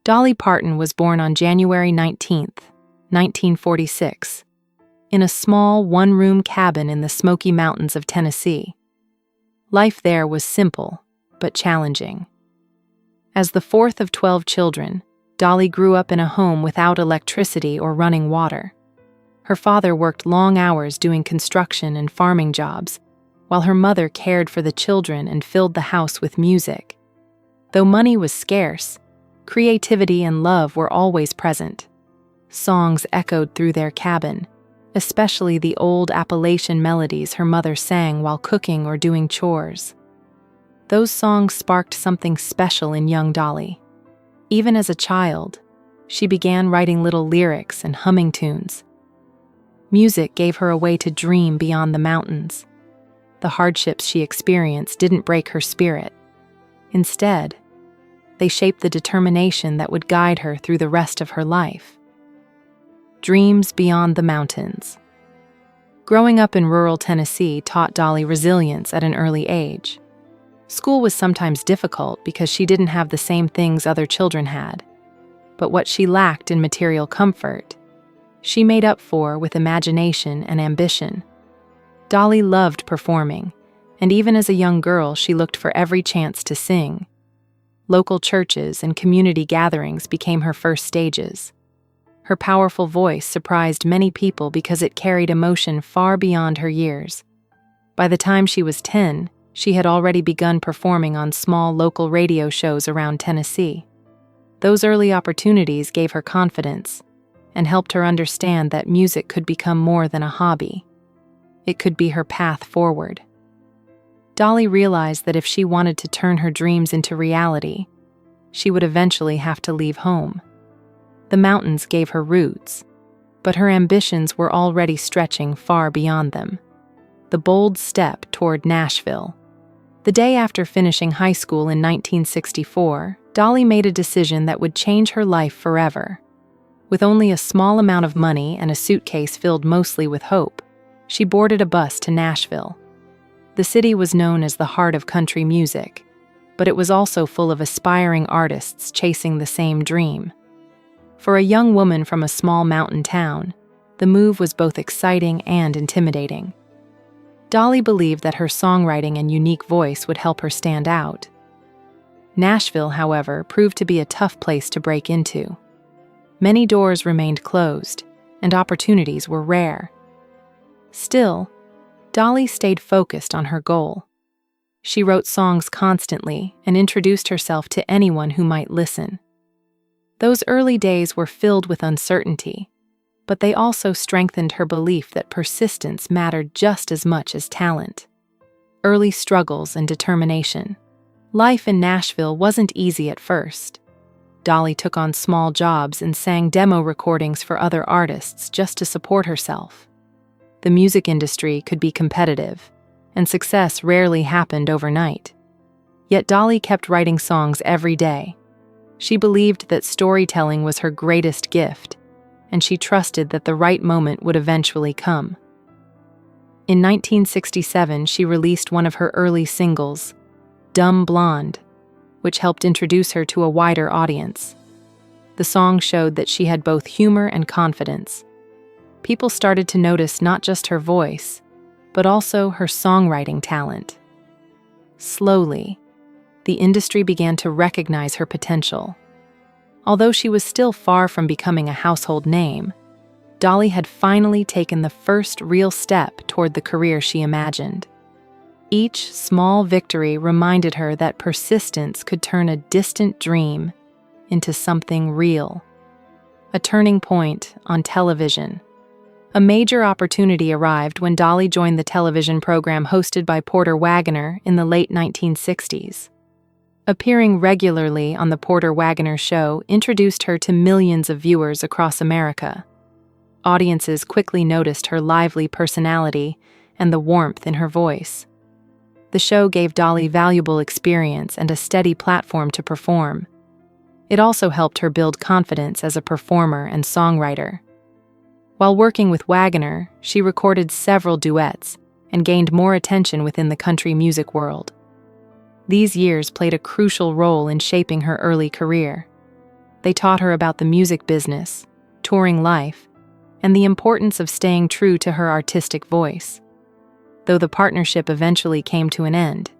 Dolly Parton was born on January 19, 1946, in a small one-room cabin in the Smoky Mountains of Tennessee. Life there was simple, but challenging. As the fourth of 12 children, Dolly grew up in a home without electricity or running water. Her father worked long hours doing construction and farming jobs, while her mother cared for the children and filled the house with music. Though money was scarce, creativity and love were always present. Songs echoed through their cabin, especially the old Appalachian melodies her mother sang while cooking or doing chores. Those songs sparked something special in young Dolly. Even as a child, she began writing little lyrics and humming tunes. Music gave her a way to dream beyond the mountains. The hardships she experienced didn't break her spirit. Instead, they shaped the determination that would guide her through the rest of her life. Dreams beyond the mountains. Growing up in rural Tennessee taught Dolly resilience at an early age. School was sometimes difficult because she didn't have the same things other children had. But what she lacked in material comfort, she made up for with imagination and ambition. Dolly loved performing, and even as a young girl, she looked for every chance to sing. Local churches and community gatherings became her first stages. Her powerful voice surprised many people because it carried emotion far beyond her years. By the time she was 10, she had already begun performing on small local radio shows around Tennessee. Those early opportunities gave her confidence and helped her understand that music could become more than a hobby. It could be her path forward. Dolly realized that if she wanted to turn her dreams into reality, she would eventually have to leave home. The mountains gave her roots, but her ambitions were already stretching far beyond them. The bold step toward Nashville. The day after finishing high school in 1964, Dolly made a decision that would change her life forever. With only a small amount of money and a suitcase filled mostly with hope, she boarded a bus to Nashville. The city was known as the heart of country music, but it was also full of aspiring artists chasing the same dream. For a young woman from a small mountain town, the move was both exciting and intimidating. Dolly believed that her songwriting and unique voice would help her stand out. Nashville, however, proved to be a tough place to break into. Many doors remained closed, and opportunities were rare. Still, Dolly stayed focused on her goal. She wrote songs constantly and introduced herself to anyone who might listen. Those early days were filled with uncertainty, but they also strengthened her belief that persistence mattered just as much as talent. Early struggles and determination. Life in Nashville wasn't easy at first. Dolly took on small jobs and sang demo recordings for other artists just to support herself. The music industry could be competitive, and success rarely happened overnight. Yet Dolly kept writing songs every day. She believed that storytelling was her greatest gift, and she trusted that the right moment would eventually come. In 1967, she released one of her early singles, Dumb Blonde, which helped introduce her to a wider audience. The song showed that she had both humor and confidence. People started to notice not just her voice, but also her songwriting talent. Slowly, the industry began to recognize her potential. Although she was still far from becoming a household name, Dolly had finally taken the first real step toward the career she imagined. Each small victory reminded her that persistence could turn a distant dream into something real. A turning point on television. A major opportunity arrived when Dolly joined the television program hosted by Porter Wagoner in the late 1960s. Appearing regularly on the Porter Wagoner Show introduced her to millions of viewers across America. Audiences quickly noticed her lively personality and the warmth in her voice. The show gave Dolly valuable experience and a steady platform to perform. It also helped her build confidence as a performer and songwriter. While working with Wagoner, she recorded several duets and gained more attention within the country music world. These years played a crucial role in shaping her early career. They taught her about the music business, touring life, and the importance of staying true to her artistic voice. Though the partnership eventually came to an end,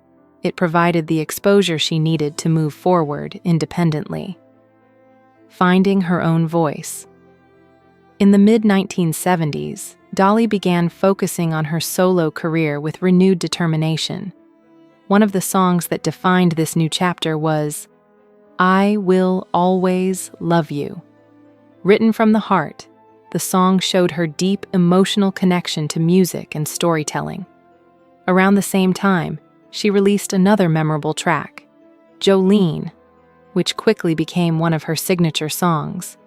it provided the exposure she needed to move forward independently. Finding her own voice. In the mid-1970s, Dolly began focusing on her solo career with renewed determination. One of the songs that defined this new chapter was "I Will Always Love You." Written from the heart, the song showed her deep emotional connection to music and storytelling. Around the same time, she released another memorable track, Jolene, which quickly became one of her signature songs.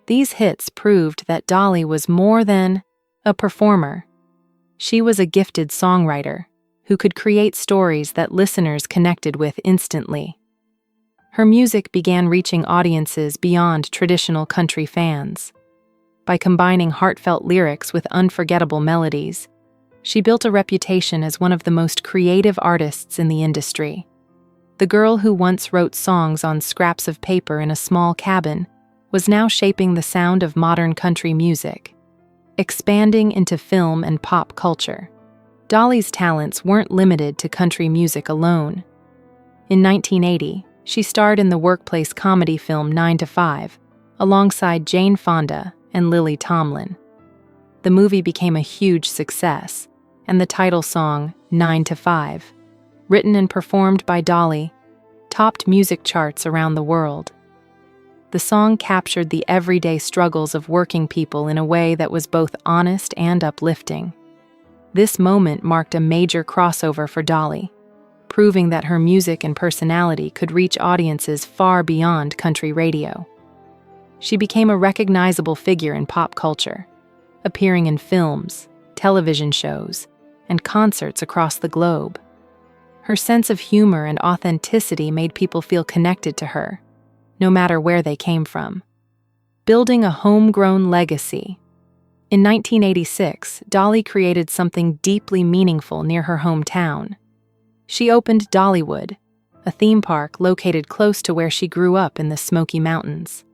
These hits proved that Dolly was more than a performer. She was a gifted songwriter who could create stories that listeners connected with instantly. Her music began reaching audiences beyond traditional country fans. By combining heartfelt lyrics with unforgettable melodies, she built a reputation as one of the most creative artists in the industry. The girl who once wrote songs on scraps of paper in a small cabin was now shaping the sound of modern country music, expanding into film and pop culture. Dolly's talents weren't limited to country music alone. In 1980, she starred in the workplace comedy film 9 to 5, alongside Jane Fonda and Lily Tomlin. The movie became a huge success, and the title song, 9 to 5, written and performed by Dolly, topped music charts around the world. The song captured the everyday struggles of working people in a way that was both honest and uplifting. This moment marked a major crossover for Dolly, proving that her music and personality could reach audiences far beyond country radio. She became a recognizable figure in pop culture, appearing in films, television shows, and concerts across the globe. Her sense of humor and authenticity made people feel connected to her, no matter where they came from. Building a homegrown legacy. In 1986, Dolly created something deeply meaningful near her hometown. She opened Dollywood, a theme park located close to where she grew up in the Smoky Mountains.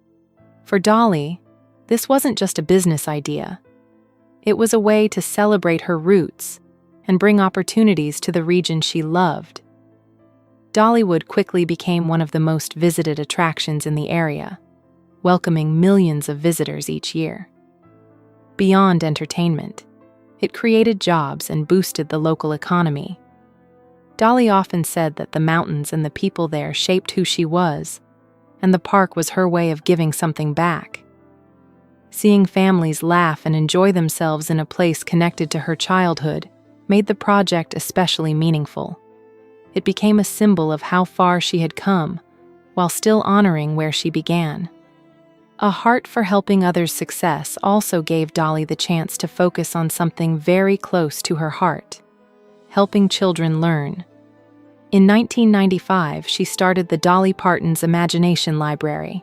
For Dolly, this wasn't just a business idea. It was a way to celebrate her roots and bring opportunities to the region she loved. Dollywood quickly became one of the most visited attractions in the area, welcoming millions of visitors each year. Beyond entertainment, it created jobs and boosted the local economy. Dolly often said that the mountains and the people there shaped who she was, and the park was her way of giving something back. Seeing families laugh and enjoy themselves in a place connected to her childhood made the project especially meaningful. It became a symbol of how far she had come, while still honoring where she began. A heart for helping others' success also gave Dolly the chance to focus on something very close to her heart: helping children learn. In 1995, she started the Dolly Parton's Imagination Library.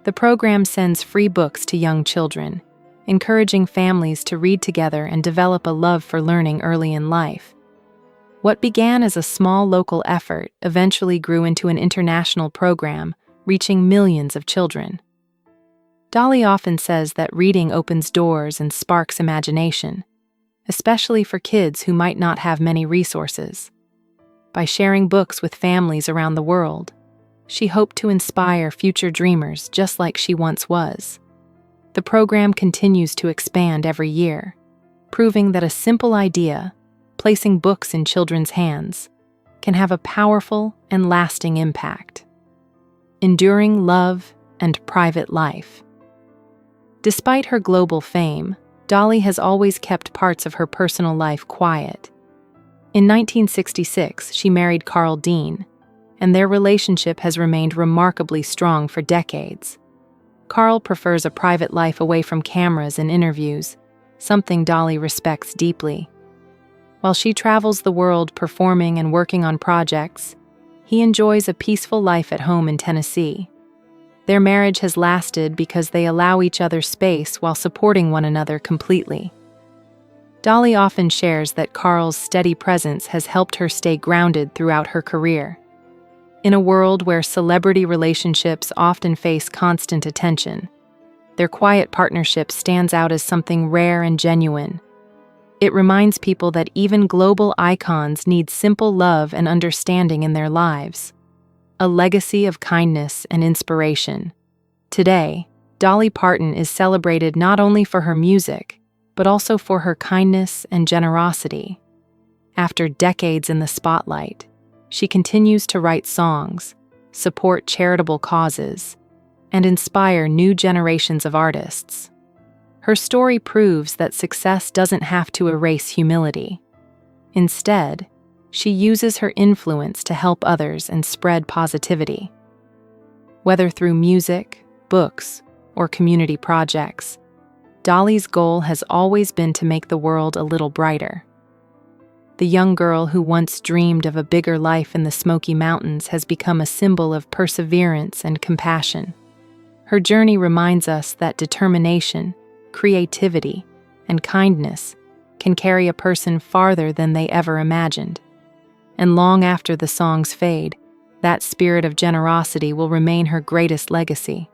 The program sends free books to young children, encouraging families to read together and develop a love for learning early in life. What began as a small local effort eventually grew into an international program, reaching millions of children. Dolly often says that reading opens doors and sparks imagination, especially for kids who might not have many resources. By sharing books with families around the world, she hoped to inspire future dreamers just like she once was. The program continues to expand every year, proving that a simple idea, placing books in children's hands, can have a powerful and lasting impact. Enduring love and private life. Despite her global fame, Dolly has always kept parts of her personal life quiet. In 1966, she married Carl Dean, and their relationship has remained remarkably strong for decades. Carl prefers a private life away from cameras and interviews, something Dolly respects deeply. While she travels the world performing and working on projects, he enjoys a peaceful life at home in Tennessee. Their marriage has lasted because they allow each other space while supporting one another completely. Dolly often shares that Carl's steady presence has helped her stay grounded throughout her career. In a world where celebrity relationships often face constant attention, their quiet partnership stands out as something rare and genuine. It reminds people that even global icons need simple love and understanding in their lives. A legacy of kindness and inspiration. Today, Dolly Parton is celebrated not only for her music, but also for her kindness and generosity. After decades in the spotlight, she continues to write songs, support charitable causes, and inspire new generations of artists. Her story proves that success doesn't have to erase humility. Instead, she uses her influence to help others and spread positivity. Whether through music, books, or community projects, Dolly's goal has always been to make the world a little brighter. The young girl who once dreamed of a bigger life in the Smoky Mountains has become a symbol of perseverance and compassion. Her journey reminds us that determination, creativity, and kindness can carry a person farther than they ever imagined. And long after the songs fade, that spirit of generosity will remain her greatest legacy.